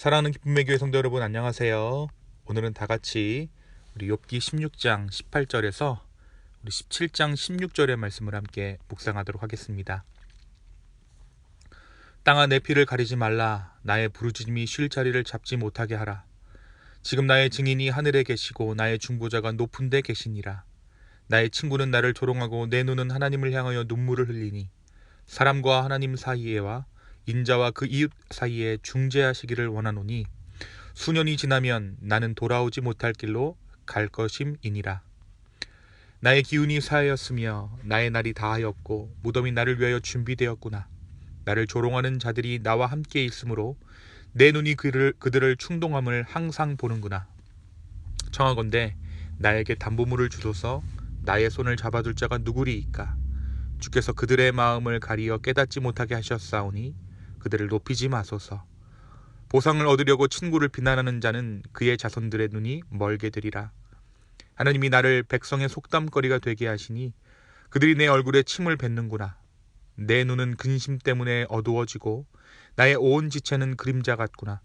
사랑하는 기쁨의 교회 성도 여러분, 안녕하세요. 오늘은 다 같이 우리 욥기 16장 18절에서 우리 17장 16절의 말씀을 함께 묵상하도록 하겠습니다. 땅아, 내 피를 가리지 말라. 나의 부르짖음이 쉴 자리를 잡지 못하게 하라. 지금 나의 증인이 하늘에 계시고 나의 중보자가 높은 데 계시니라. 나의 친구는 나를 조롱하고 내 눈은 하나님을 향하여 눈물을 흘리니 사람과 하나님 사이에와 인자와 그 이웃 사이에 중재하시기를 원하노니 수년이 지나면 나는 돌아오지 못할 길로 갈 것임이니라. 나의 기운이 쇠하였으며 나의 날이 다하였고 무덤이 나를 위하여 준비되었구나. 나를 조롱하는 자들이 나와 함께 있으므로 내 눈이 그들을 충동함을 항상 보는구나. 청하건대 나에게 담보물을 주소서. 나의 손을 잡아줄 자가 누구리이까. 주께서 그들의 마음을 가리어 깨닫지 못하게 하셨사오니 그들을 높이지 마소서. 보상을 얻으려고 친구를 비난하는 자는 그의 자손들의 눈이 멀게 되리라. 하나님이 나를 백성의 속담거리가 되게 하시니 그들이 내 얼굴에 침을 뱉는구나. 내 눈은 근심 때문에 어두워지고 나의 온 지체는 그림자 같구나.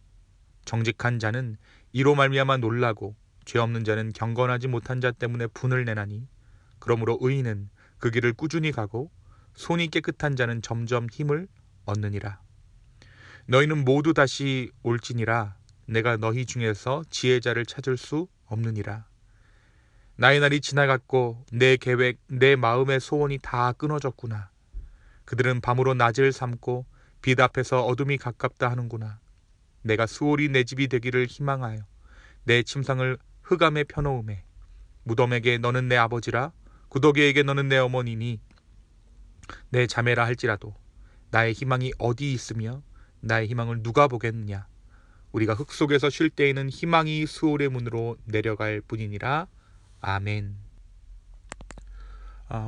정직한 자는 이로 말미암아 놀라고 죄 없는 자는 경건하지 못한 자 때문에 분을 내나니 그러므로 의인은 그 길을 꾸준히 가고 손이 깨끗한 자는 점점 힘을 얻느니라. 너희는 모두 다시 올지니라. 내가 너희 중에서 지혜자를 찾을 수 없느니라. 나의 날이 지나갔고 내 계획, 내 마음의 소원이 다 끊어졌구나. 그들은 밤으로 낮을 삼고 빛 앞에서 어둠이 가깝다 하는구나. 내가 수월이 내 집이 되기를 희망하여 내 침상을 흑암에 펴놓음에 무덤에게 너는 내 아버지라 구더기에게 너는 내 어머니니 내 자매라 할지라도 나의 희망이 어디 있으며 나의 희망을 누가 보겠느냐. 우리가 흙 속에서 쉴 때에는 희망이 수월의 문으로 내려갈 뿐이니라. 아멘.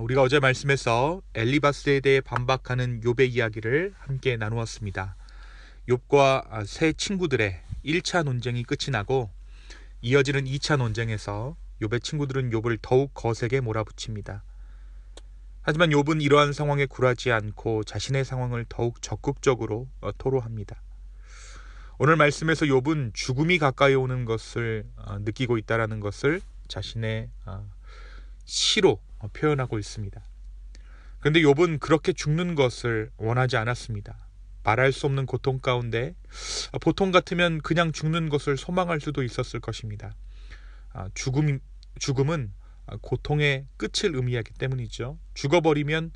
우리가 어제 말씀에서 엘리바스에 대해 반박하는 욥의 이야기를 함께 나누었습니다. 욥과 세 친구들의 1차 논쟁이 끝이 나고 이어지는 2차 논쟁에서 욥의 친구들은 욥을 더욱 거세게 몰아붙입니다. 하지만 욥은 이러한 상황에 굴하지 않고 자신의 상황을 더욱 적극적으로 토로합니다. 오늘 말씀에서 욥은 죽음이 가까이 오는 것을 느끼고 있다는 것을 자신의 시로 표현하고 있습니다. 그런데 욥은 그렇게 죽는 것을 원하지 않았습니다. 말할 수 없는 고통 가운데 보통 같으면 그냥 죽는 것을 소망할 수도 있었을 것입니다. 죽음은 고통의 끝을 의미하기 때문이죠. 죽어버리면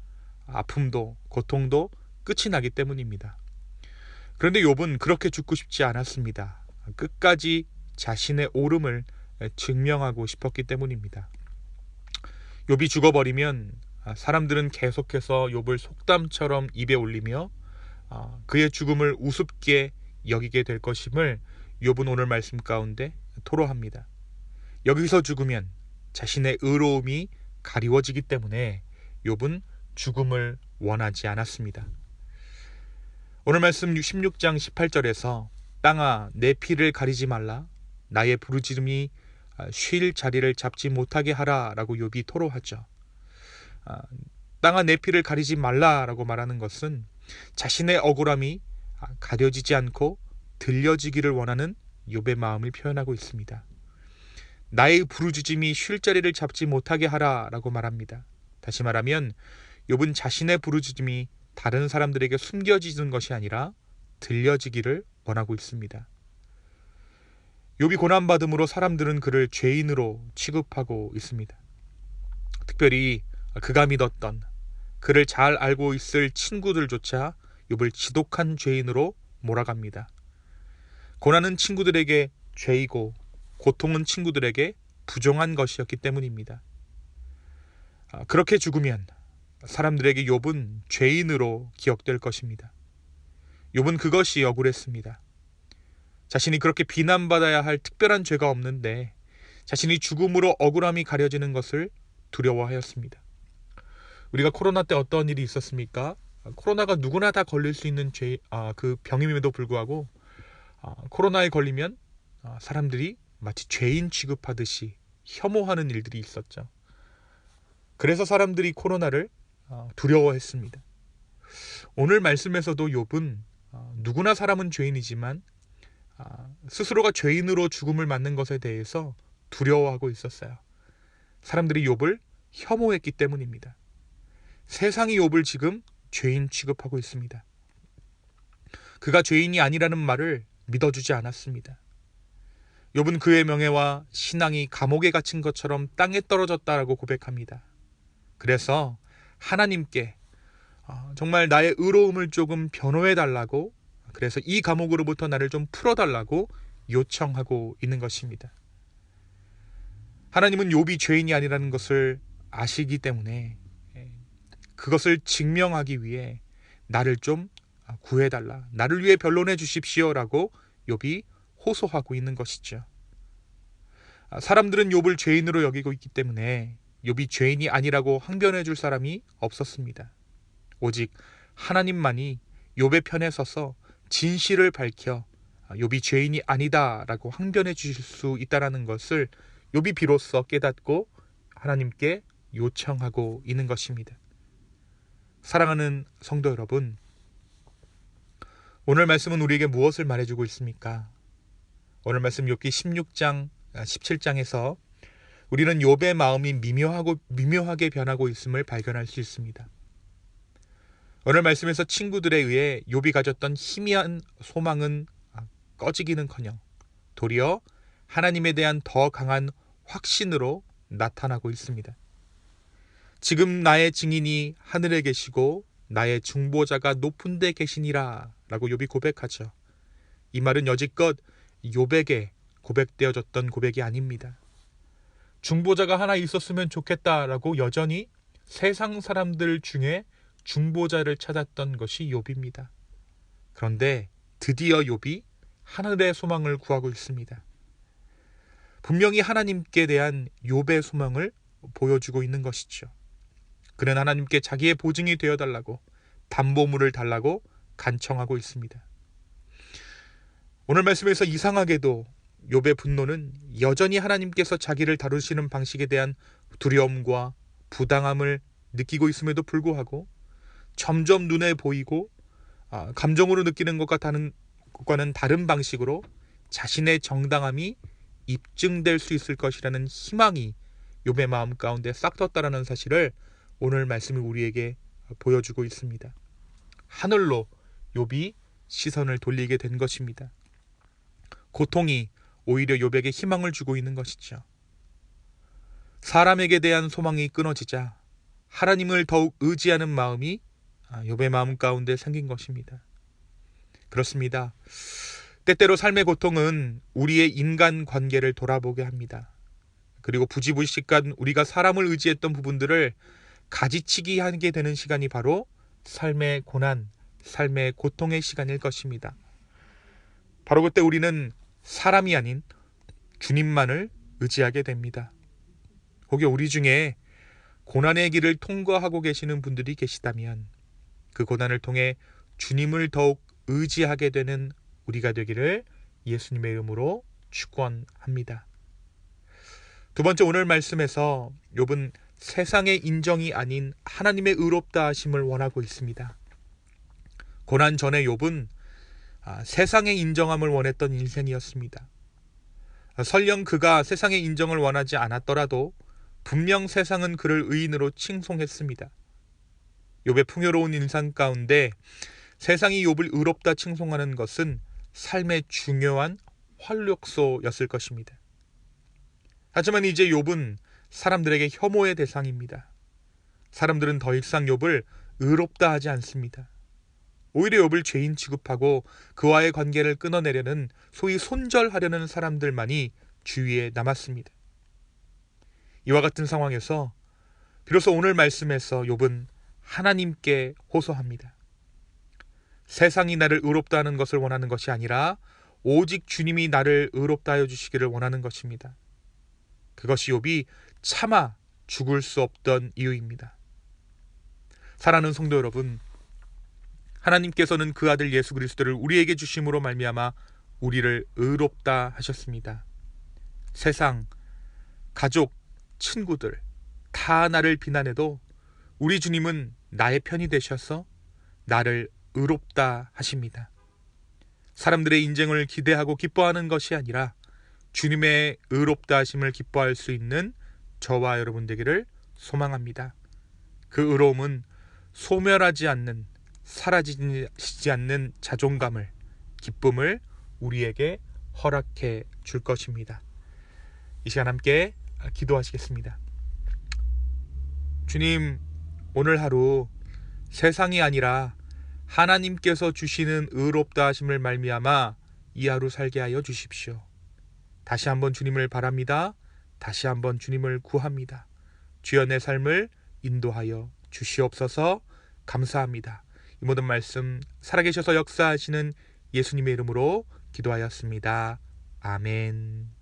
아픔도 고통도 끝이 나기 때문입니다. 그런데 욥은 그렇게 죽고 싶지 않았습니다. 끝까지 자신의 옳음을 증명하고 싶었기 때문입니다. 욥이 죽어버리면 사람들은 계속해서 욥을 속담처럼 입에 올리며 그의 죽음을 우습게 여기게 될 것임을 욥은 오늘 말씀 가운데 토로합니다. 여기서 죽으면 자신의 의로움이 가리워지기 때문에 욥은 죽음을 원하지 않았습니다. 오늘 말씀 16장 18절에서 땅아, 내 피를 가리지 말라. 나의 부르짖음이 쉴 자리를 잡지 못하게 하라 라고 욥이 토로하죠. 땅아, 내 피를 가리지 말라 라고 말하는 것은 자신의 억울함이 가려지지 않고 들려지기를 원하는 욥의 마음을 표현하고 있습니다. 나의 부르짖음이 쉴 자리를 잡지 못하게 하라 라고 말합니다. 다시 말하면 욥은 자신의 부르짖음이 다른 사람들에게 숨겨지는 것이 아니라 들려지기를 원하고 있습니다. 욥이 고난받음으로 사람들은 그를 죄인으로 취급하고 있습니다. 특별히 그가 믿었던 그를 잘 알고 있을 친구들조차 욥을 지독한 죄인으로 몰아갑니다. 고난은 친구들에게 죄이고 고통은 친구들에게 부정한 것이었기 때문입니다. 그렇게 죽으면 사람들에게 욥은 죄인으로 기억될 것입니다. 욥은 그것이 억울했습니다. 자신이 그렇게 비난받아야 할 특별한 죄가 없는데 자신이 죽음으로 억울함이 가려지는 것을 두려워하였습니다. 우리가 코로나 때 어떤 일이 있었습니까? 코로나가 누구나 다 걸릴 수 있는 그 병임에도 불구하고 코로나에 걸리면 사람들이 마치 죄인 취급하듯이 혐오하는 일들이 있었죠. 그래서 사람들이 코로나를 두려워했습니다. 오늘 말씀에서도 욥은 누구나 사람은 죄인이지만 스스로가 죄인으로 죽음을 맞는 것에 대해서 두려워하고 있었어요. 사람들이 욥을 혐오했기 때문입니다. 세상이 욥을 지금 죄인 취급하고 있습니다. 그가 죄인이 아니라는 말을 믿어주지 않았습니다. 욥은 그의 명예와 신앙이 감옥에 갇힌 것처럼 땅에 떨어졌다라고 고백합니다. 그래서 하나님께 정말 나의 의로움을 조금 변호해달라고, 그래서 이 감옥으로부터 나를 좀 풀어달라고 요청하고 있는 것입니다. 하나님은 욥이 죄인이 아니라는 것을 아시기 때문에 그것을 증명하기 위해 나를 좀 구해달라, 나를 위해 변론해 주십시오라고 욥이 호소하고 있는 것이죠. 사람들은 욥을 죄인으로 여기고 있기 때문에 욥이 죄인이 아니라고 항변해 줄 사람이 없었습니다. 오직 하나님만이 욥의 편에 서서 진실을 밝혀 욥이 죄인이 아니다라고 항변해 주실 수 있다는 것을 욥이 비로소 깨닫고 하나님께 요청하고 있는 것입니다. 사랑하는 성도 여러분, 오늘 말씀은 우리에게 무엇을 말해주고 있습니까? 오늘 말씀 욥기 16장 17장에서 우리는 욥의 마음이 미묘하게 변하고 있음을 발견할 수 있습니다. 오늘 말씀에서 친구들에 의해 욥이 가졌던 희미한 소망은 꺼지기는커녕 도리어 하나님에 대한 더 강한 확신으로 나타나고 있습니다. 지금 나의 증인이 하늘에 계시고 나의 중보자가 높은 데 계시니라 라고 욥이 고백하죠. 이 말은 여지껏 욥에게 고백되어졌던 고백이 아닙니다. 중보자가 하나 있었으면 좋겠다라고 여전히 세상 사람들 중에 중보자를 찾았던 것이 욥입니다. 그런데 드디어 욥이 하늘의 소망을 구하고 있습니다. 분명히 하나님께 대한 욥의 소망을 보여주고 있는 것이죠. 그는 하나님께 자기의 보증이 되어달라고, 담보물을 달라고 간청하고 있습니다. 오늘 말씀에서 이상하게도 욥의 분노는 여전히 하나님께서 자기를 다루시는 방식에 대한 두려움과 부당함을 느끼고 있음에도 불구하고 점점 눈에 보이고 감정으로 느끼는 것과는 다른 방식으로 자신의 정당함이 입증될 수 있을 것이라는 희망이 욥의 마음 가운데 싹 텄다라는 사실을 오늘 말씀이 우리에게 보여주고 있습니다. 하늘로 욥이 시선을 돌리게 된 것입니다. 고통이 오히려 욥에게 희망을 주고 있는 것이죠. 사람에게 대한 소망이 끊어지자 하나님을 더욱 의지하는 마음이 욥의 마음 가운데 생긴 것입니다. 그렇습니다. 때때로 삶의 고통은 우리의 인간 관계를 돌아보게 합니다. 그리고 부지불식간 우리가 사람을 의지했던 부분들을 가지치기 하게 되는 시간이 바로 삶의 고난, 삶의 고통의 시간일 것입니다. 바로 그때 우리는 사람이 아닌 주님만을 의지하게 됩니다. 혹여 우리 중에 고난의 길을 통과하고 계시는 분들이 계시다면 그 고난을 통해 주님을 더욱 의지하게 되는 우리가 되기를 예수님의 이름으로 축원합니다. 두 번째, 오늘 말씀에서 욥은 세상의 인정이 아닌 하나님의 의롭다 하심을 원하고 있습니다. 고난 전에 욥은 세상의 인정함을 원했던 인생이었습니다. 설령 그가 세상의 인정을 원하지 않았더라도 분명 세상은 그를 의인으로 칭송했습니다. 욥의 풍요로운 인상 가운데 세상이 욥을 의롭다 칭송하는 것은 삶의 중요한 활력소였을 것입니다. 하지만 이제 욥은 사람들에게 혐오의 대상입니다. 사람들은 더 이상 욥을 의롭다 하지 않습니다. 오히려 욥을 죄인 취급하고 그와의 관계를 끊어내려는, 소위 손절하려는 사람들만이 주위에 남았습니다. 이와 같은 상황에서 비로소 오늘 말씀에서 욥은 하나님께 호소합니다. 세상이 나를 의롭다 하는 것을 원하는 것이 아니라 오직 주님이 나를 의롭다 하여 주시기를 원하는 것입니다. 그것이 욥이 차마 죽을 수 없던 이유입니다. 사랑하는 성도 여러분, 하나님께서는 그 아들 예수 그리스도를 우리에게 주심으로 말미암아 우리를 의롭다 하셨습니다. 세상, 가족, 친구들 다 나를 비난해도 우리 주님은 나의 편이 되셔서 나를 의롭다 하십니다. 사람들의 인정을 기대하고 기뻐하는 것이 아니라 주님의 의롭다 하심을 기뻐할 수 있는 저와 여러분 되기를 소망합니다. 그 의로움은 소멸하지 않는, 사라지지 않는 자존감을, 기쁨을 우리에게 허락해 줄 것입니다. 이 시간 함께 기도하시겠습니다. 주님, 오늘 하루 세상이 아니라 하나님께서 주시는 의롭다 하심을 말미암아 이 하루 살게 하여 주십시오. 다시 한번 주님을 바랍니다. 다시 한번 주님을 구합니다. 주여 내 삶을 인도하여 주시옵소서. 감사합니다. 이 모든 말씀 살아계셔서 역사하시는 예수님의 이름으로 기도하였습니다. 아멘.